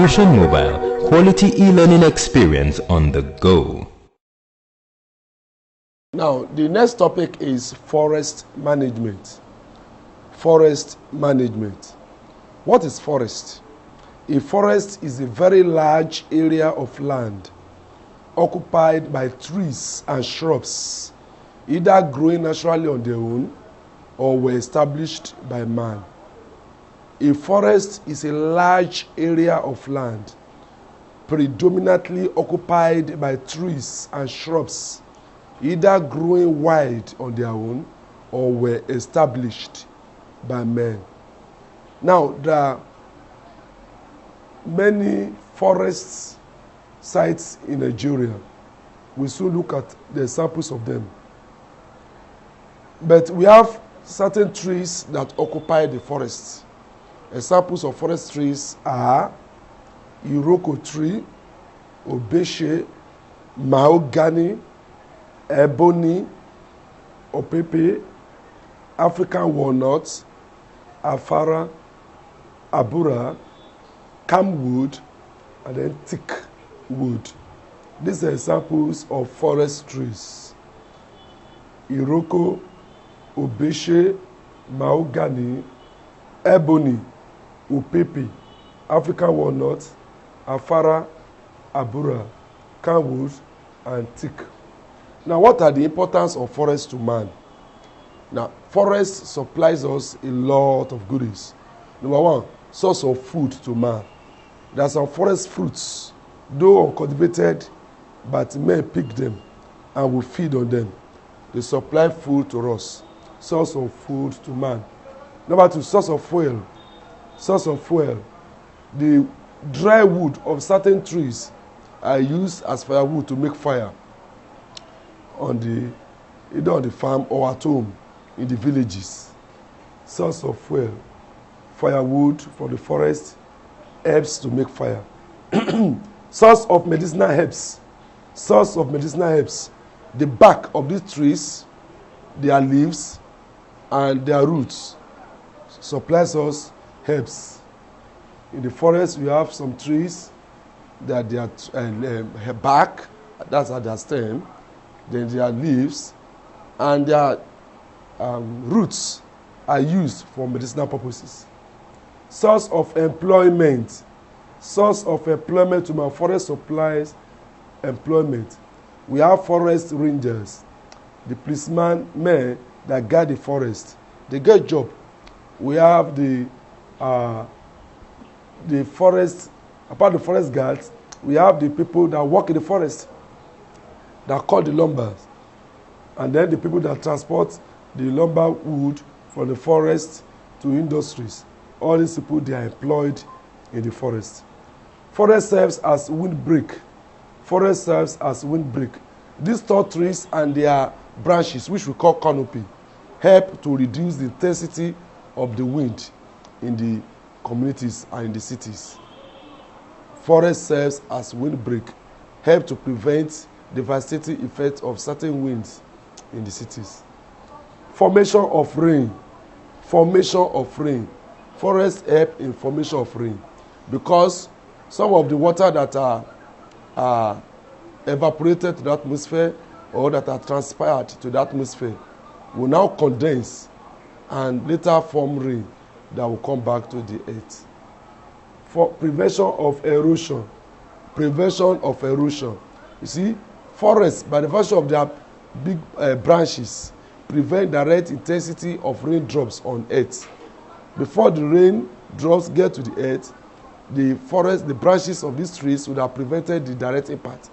Fusion Mobile, quality e-learning experience on the go. Now, the next topic is forest management. Forest management. What is forest? A forest is a very large area of land occupied by trees and shrubs, either growing naturally on their own or were established by man. A forest is a large area of land predominantly occupied by trees and shrubs, either growing wild on their own or were established by men. Now, there are many forest sites in Nigeria. We soon look at the examples of them. But we have certain trees that occupy the forests. Examples of forest trees are Iroko tree, Obeshe, mahogany, ebony, opepe, African walnut, afara, abura, camwood, and then thick wood. These are examples of forest trees. Iroko, Obeshe, mahogany, ebony, opepe, African walnut, afara, abura, camwood, and thick. Now, what are the importance of forest to man? Now, forest supplies us a lot of goodies. Number one, source of food to man. There are some forest fruits, though uncultivated, but men pick them and will feed on them. They supply food to us. Source of food to man. Number two, source of fuel. Source of fuel. The dry wood of certain trees are used as firewood to make fire either on the farm or at home in the villages. Source of fuel. Firewood from the forest, herbs to make fire. Source of medicinal herbs. Source of medicinal herbs. The bark of these trees, their leaves, and their roots supplies us herbs. In the forest, we have some trees that their bark, that's at their stem, then their leaves, and their roots are used for medicinal purposes. Source of employment. Source of employment to my forest supplies employment. We have forest rangers, the policemen, men that guard the forest. They get job. We have the forest, apart the forest guards, we have the people that work in the forest that cut the lumber, and then the people that transport the lumber wood from the forest to industries. All these people, they are employed in the forest. Forest serves as windbreak. Forest serves as windbreak. These tall trees and their branches, which we call canopy, help to reduce the intensity of the wind in the communities and in the cities. Forest serves as windbreak, help to prevent devastating effects of certain winds in the cities. Formation of rain. Formation of rain. Forests help in formation of rain because some of the water that are evaporated to the atmosphere or that are transpired to the atmosphere will now condense and later form rain that will come back to the earth. For prevention of erosion. Prevention of erosion. You see, forests, by the virtue of their big branches, prevent direct intensity of raindrops on earth. Before the rain drops get to the earth, the forest, the branches of these trees would have prevented the direct impact,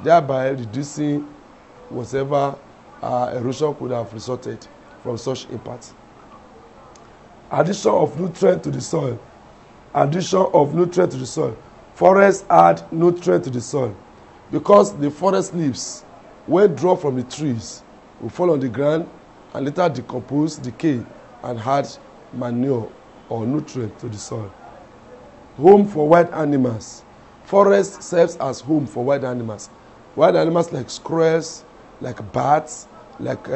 thereby reducing whatever erosion could have resulted from such impact. Addition of nutrient to the soil. Addition of nutrient to the soil. Forests add nutrient to the soil because the forest leaves, when dropped from the trees, will fall on the ground and later decompose, decay, and add manure or nutrient to the soil. Home for wild animals. Forest serves as home for wild animals. Wild animals like squirrels, like bats, like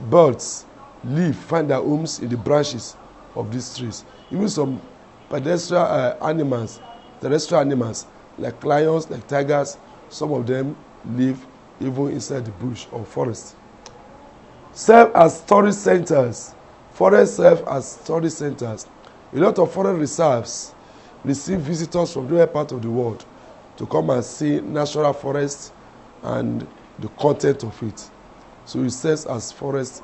birds live, find their homes in the branches of these trees. Even some pedestrian animals terrestrial animals like lions, like tigers. Some of them live even inside the bush or forest. Serve as tourist centers. Forests serve as tourist centers. A lot of forest reserves receive visitors from different parts of the world to come and see natural forests and the content of it. So it serves as forest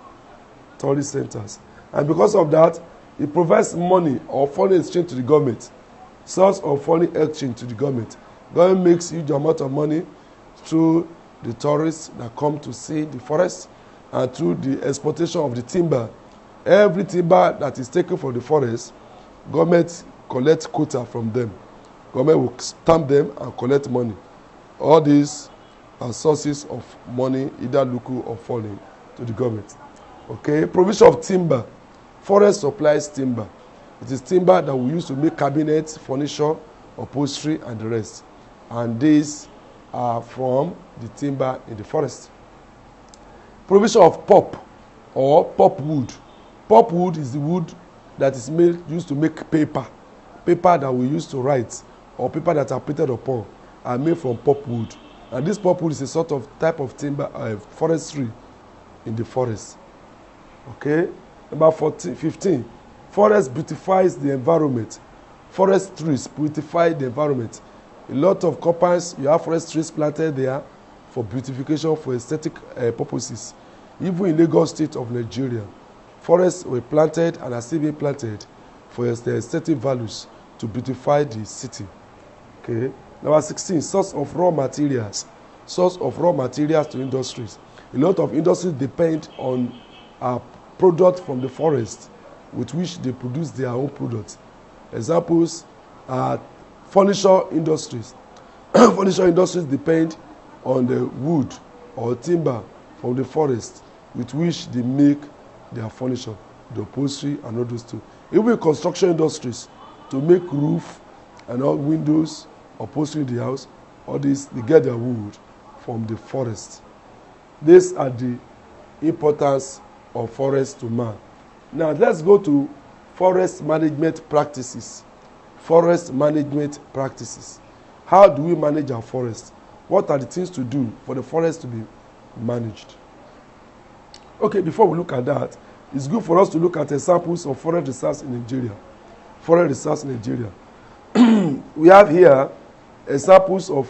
tourist centers. And because of that, it provides money or foreign exchange to the government, source of foreign exchange to the government. Government makes huge amount of money through the tourists that come to see the forest and through the exportation of the timber. Every timber that is taken from the forest, government collects quota from them. Government will stamp them and collect money. All these are sources of money, either local or foreign, to the government. Okay, provision of timber. Forest supplies timber. It is timber that we use to make cabinets, furniture, upholstery, and the rest. And these are from the timber in the forest. Provision of pulp or pulpwood. Pulpwood is the wood that is used to make paper. Paper that we use to write or paper that are printed upon are made from pulpwood. And this pulpwood is a sort of type of timber, forestry in the forest. Okay. Number 15. Forest beautifies the environment. Forest trees beautify the environment. A lot of compounds, you have forest trees planted there for beautification, for aesthetic purposes. Even in Lagos State of Nigeria, forests were planted and are still being planted for their aesthetic values to beautify the city. Okay. Number 16, source of raw materials. Source of raw materials to industries. A lot of industries depend on products from the forest with which they produce their own products. Examples are furniture industries. Furniture industries depend on the wood or timber from the forest with which they make their furniture, the upholstery and all those too. Even construction industries to make roof and all windows, upholstery in the house, all this, they get their wood from the forest. These are the importance of forest to man. Now let's go to forest management practices. Forest management practices. How do we manage our forest? What are the things to do for the forest to be managed? Okay, before we look at that, it's good for us to look at examples of forest reserves in Nigeria. Forest reserves in Nigeria. We have here examples of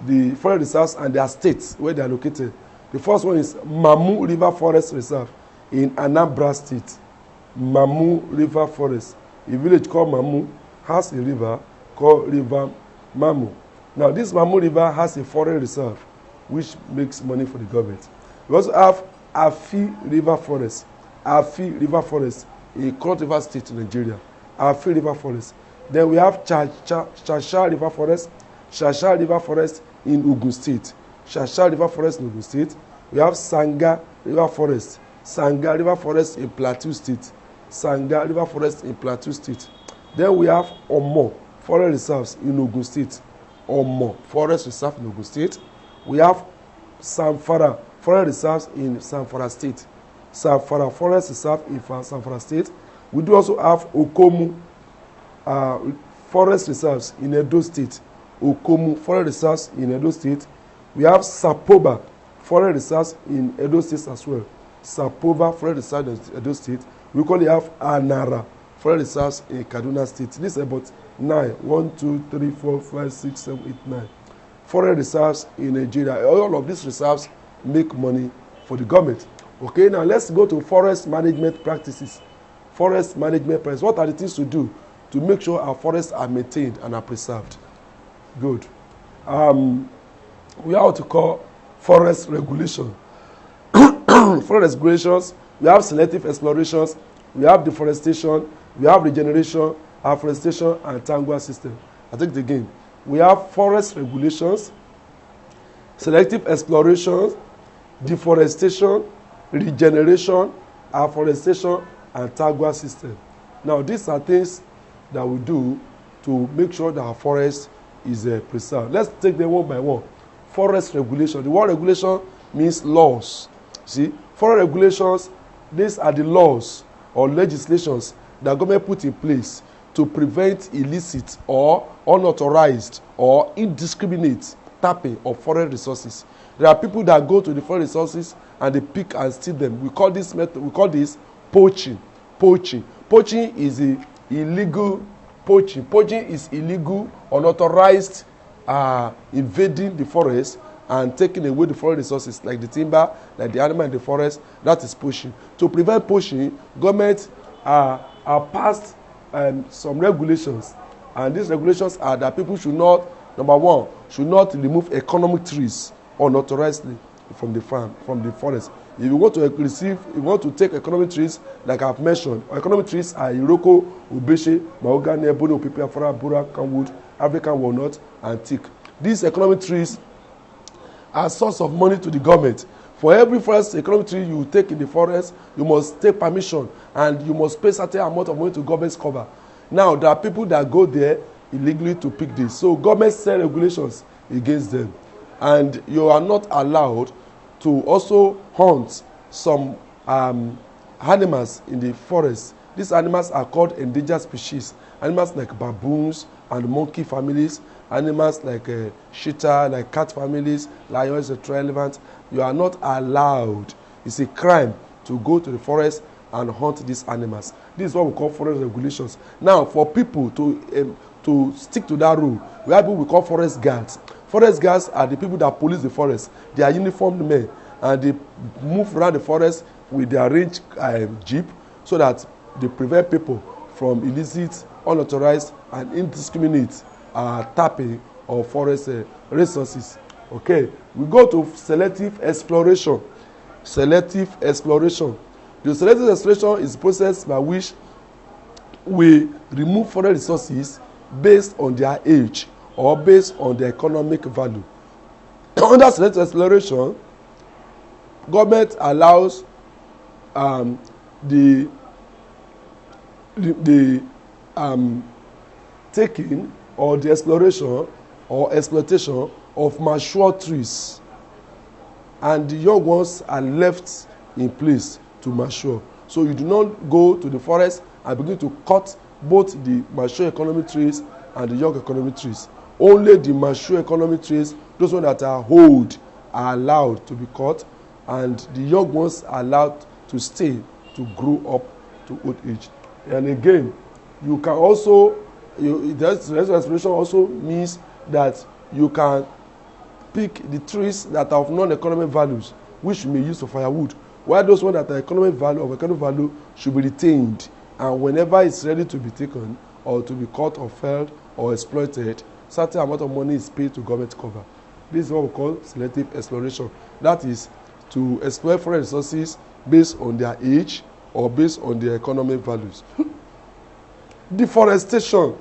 the forest reserves and their states where they are located. The first one is Mamu River Forest Reserve in Anambra State. Mamu River Forest. A village called Mamu has a river called River Mamu. Now, this Mamu River has a forest reserve which makes money for the government. We also have Afi River Forest. Afi River Forest in Cross River State, Nigeria. Afi River Forest. Then we have Shasha River Forest. Shasha River Forest in Ogun State. Shasha River Forest in Ogun State. We have Sanga River Forest. Sanga River Forest in Plateau State. Sanga River Forest in Plateau State. Then we have Omo Forest Reserves in Ogun State. Omo Forest Reserve in Ogun State. We have Samfara Forest Reserves in Samfara State. Samfara Forest Reserve in Samfara State. We do also have Okomu Forest Reserves in Edo State. Okomu Forest Reserves in Edo State. We have Sapoba Forest Reserves in Edo State as well. Sapoba Forest Reserves in Edo State. We currently have Anara Forest Reserves in Kaduna State. This is about 9. 1, 2, 3, 4, 5, 6, 7, 8, 9. Forest reserves in Nigeria. All of these reserves make money for the government. Okay, now let's go to forest management practices. Forest management practices. What are the things to do to make sure our forests are maintained and are preserved? Good. We have what to call forest regulation. Forest regulations, we have selective explorations, we have deforestation, we have regeneration, afforestation, and tangle system. I take it again. We have forest regulations, selective exploration, deforestation, regeneration, afforestation, and tangle system. Now, these are things that we do to make sure that our forest is preserved. Let's take them one by one. Forest regulation. The word regulation means laws. See, forest regulations, these are the laws or legislations that government put in place to prevent illicit or unauthorized or indiscriminate tapping of foreign resources. There are people that go to the foreign resources and they pick and steal them. We call this method, we call this poaching. Poaching is illegal poaching. Poaching is illegal, unauthorized invading the forest and taking away the foreign resources like the timber, like the animal in the forest. That is poaching. To prevent poaching, government are passed some regulations, and these regulations are that people should not, number one, should not remove economic trees unauthorizedly from the farm, from the forest. If you want to receive, if you want to take economic trees, like I've mentioned, economic trees are Iroko, Ubeche, Mahogany, Ebony, Opipi, Afara, Bura, Camwood, African walnut, and teak. These economic trees are source of money to the government. For every forest economic tree you take in the forest, you must take permission and you must pay certain amount of money to government's cover. Now, there are people that go there illegally to pick this. So government set regulations against them. And you are not allowed to also hunt some animals in the forest. These animals are called endangered species. Animals like baboons and monkey families, animals like cheetah, like cat families, lions, etc. Elephants. You are not allowed. It's a crime to go to the forest and hunt these animals. This is what we call forest regulations. Now, for people to stick to that rule, we have people we call forest guards. Forest guards are the people that police the forest. They are uniformed men, and they move around the forest with their range jeep so that they prevent people from illicit, unauthorized, and indiscriminate tapping of forest resources. Okay, we go to selective exploration. Selective exploration. The selective exploration is the process by which we remove forest resources based on their age or based on their economic value. Under selective exploration, government allows the taking or the exploration or exploitation of mature trees, and the young ones are left in place to mature. So you do not go to the forest and begin to cut both the mature economic trees and the young economic trees. Only the mature economic trees, those ones that are old, are allowed to be cut, and the young ones are allowed to stay to grow up to old age. And again, you can also, the exploration also means that you can pick the trees that are of non-economic values, which you may use for firewood, while those ones that are economic value should be retained, and whenever it's ready to be taken or to be cut or felled or exploited, certain amount of money is paid to government cover. This is what we call selective exploration. That is to exploit forest resources based on their age or based on their economic values. Deforestation.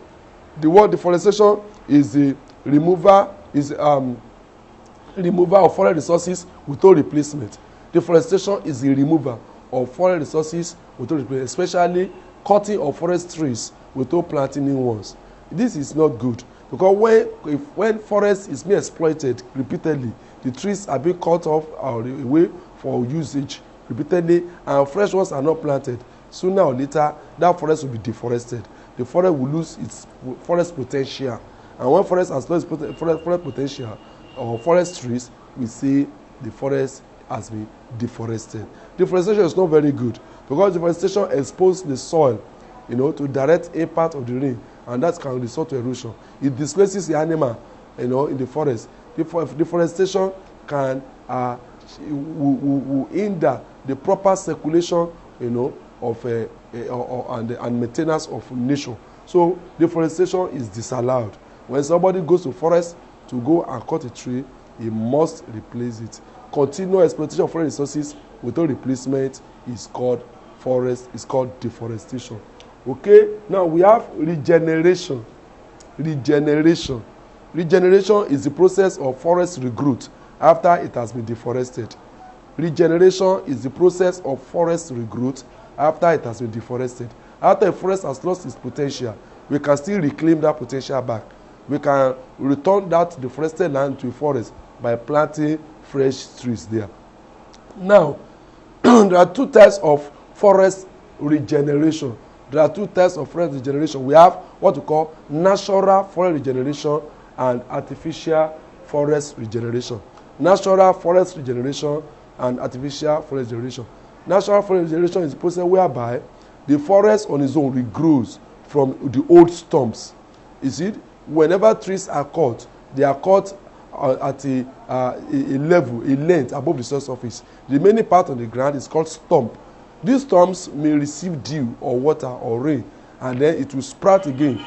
The word deforestation is the removal of forest resources without replacement. Deforestation is the removal of forest resources without replacement, especially cutting of forest trees without planting new ones. This is not good, because when forest is being exploited repeatedly, the trees are being cut off or away for usage repeatedly, and fresh ones are not planted. Sooner or later, that forest will be deforested. The forest will lose its forest potential, and when forest has lost its forest potential or forest trees, we say the forest has been deforested. Deforestation is not very good, because deforestation exposes the soil, to direct impact of the rain, and that can result to erosion. It displaces the animal, in the forest. Deforestation can will hinder the proper circulation, of and maintenance of nature. So deforestation is disallowed. When somebody goes to forest to go and cut a tree, he must replace it. Continual exploitation of forest resources without replacement is called deforestation. Okay, now we have regeneration. Regeneration is the process of forest regrowth after it has been deforested. Regeneration is the process of forest regrowth after it has been deforested. After a forest has lost its potential, we can still reclaim that potential back. We can return that deforested land to a forest by planting fresh trees there. Now, there are two types of forest regeneration. There are two types of forest regeneration. We have what we call natural forest regeneration and artificial forest regeneration. Natural forest regeneration and artificial forest regeneration. Natural forest regeneration is a process whereby the forest on its own regrows from the old stumps. You see, whenever trees are cut, they are cut at a level, a length above the soil surface. The remaining part of the ground is called stump. These stumps may receive dew or water or rain, and then it will sprout again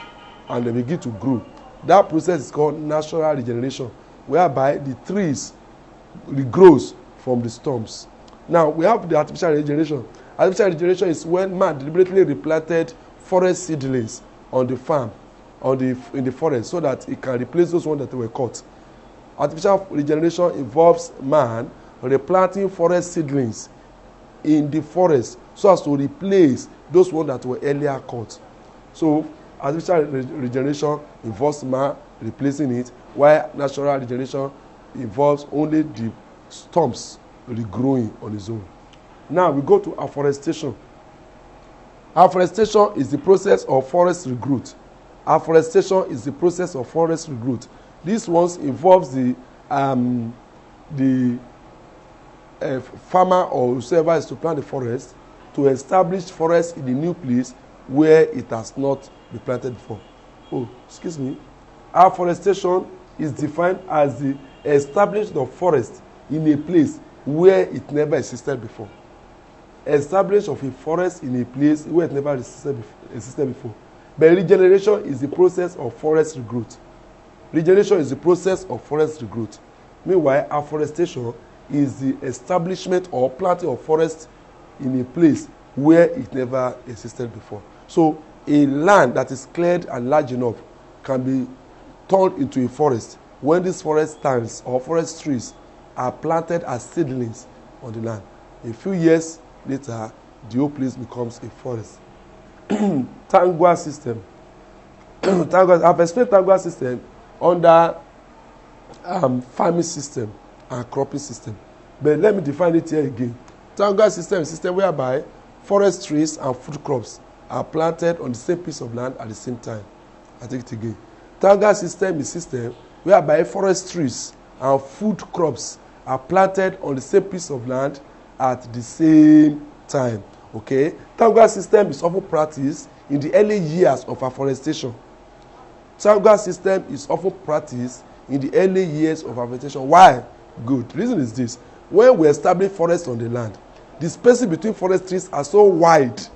and they begin to grow. That process is called natural regeneration, whereby the trees regrows from the stumps. Now we have the artificial regeneration. Artificial regeneration is when man deliberately replanted forest seedlings on the farm, in the forest, so that it can replace those ones that were cut. Artificial regeneration involves man replanting forest seedlings in the forest so as to replace those ones that were earlier cut. So artificial regeneration involves man replacing it, while natural regeneration involves only the stumps regrowing on its own. Now we go to afforestation. Afforestation is the process of forest regrowth. Afforestation is the process of forest regrowth. This one involves the farmer or whoever is to plant the forest to establish forest in a new place where it has not been planted before. Oh, excuse me. Afforestation is defined as the establishment of forest in a place where it never existed before. Establishment of a forest in a place where it never existed before. But regeneration is the process of forest regrowth. Regeneration is the process of forest regrowth. Meanwhile, afforestation is the establishment or planting of forest in a place where it never existed before. So a land that is cleared and large enough can be turned into a forest when these forest stands or forest trees are planted as seedlings on the land. A few years later, the whole place becomes a forest. Tangwa system. I've explained Tangwa system under farming system and cropping system. But let me define it here again. Tangwa system is a system whereby forest trees and food crops are planted on the same piece of land at the same time. I take it again. Tangwa system is a system whereby forest trees and food crops are planted on the same piece of land at the same time. Okay? Tangwa system is often practiced in the early years of afforestation. Tangwa system is often practiced in the early years of afforestation. Why? Good. The reason is this. When we establish forests on the land, the spaces between forest trees are so wide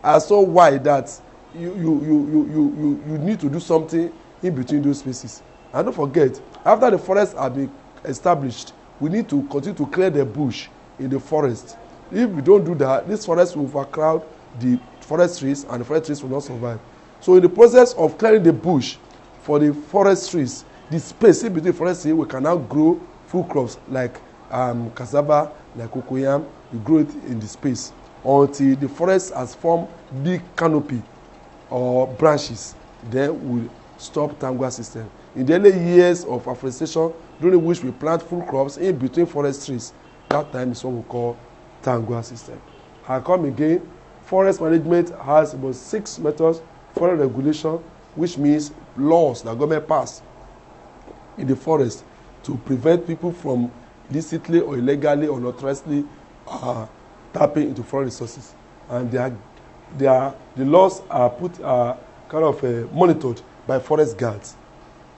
that you need to do something in between those spaces. And don't forget, after the forests have been established, we need to continue to clear the bush in the forest. If we don't do that, this forest will overcrowd the forest trees and the forest trees will not survive. So in the process of clearing the bush for the forest trees, the space in between forest trees, we can now grow food crops like cassava, like cocoyam. We grow it in the space until the forest has formed big canopy or branches. Then we stop Tangwa system. In the early years of afforestation, during which we plant food crops in between forest trees, that time is what we call Tangwa system. I come again. Forest management has about 6 methods. Forest regulation, which means laws that government pass in the forest to prevent people from illicitly or illegally or unauthorizedly tapping into forest resources. And the laws are monitored by forest guards.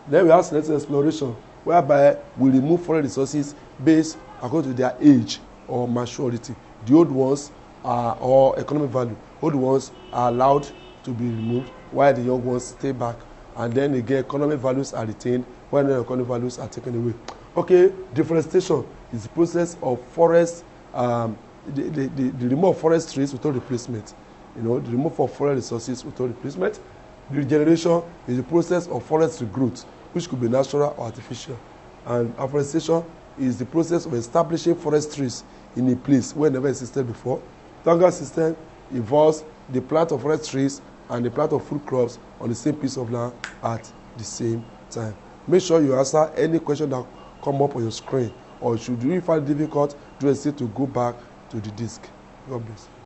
Then we have selective exploration, whereby we remove forest resources based according to their age or maturity. The old ones are or economic value. Old ones are allowed to be removed, while the young ones stay back. And then again, economic values are retained, while the economic values are taken away. Okay, deforestation is the process of forest, the removal of forest trees without replacement. The removal of forest resources without replacement. The regeneration is the process of forest regrowth, which could be natural or artificial. And afforestation is the process of establishing forest trees in a place where never existed before. Tangwa system involves the plant of forest trees and the plant of food crops on the same piece of land at the same time. Make sure you answer any question that come up on your screen, or should you find it difficult, do hesitate to go back to the disk. God bless.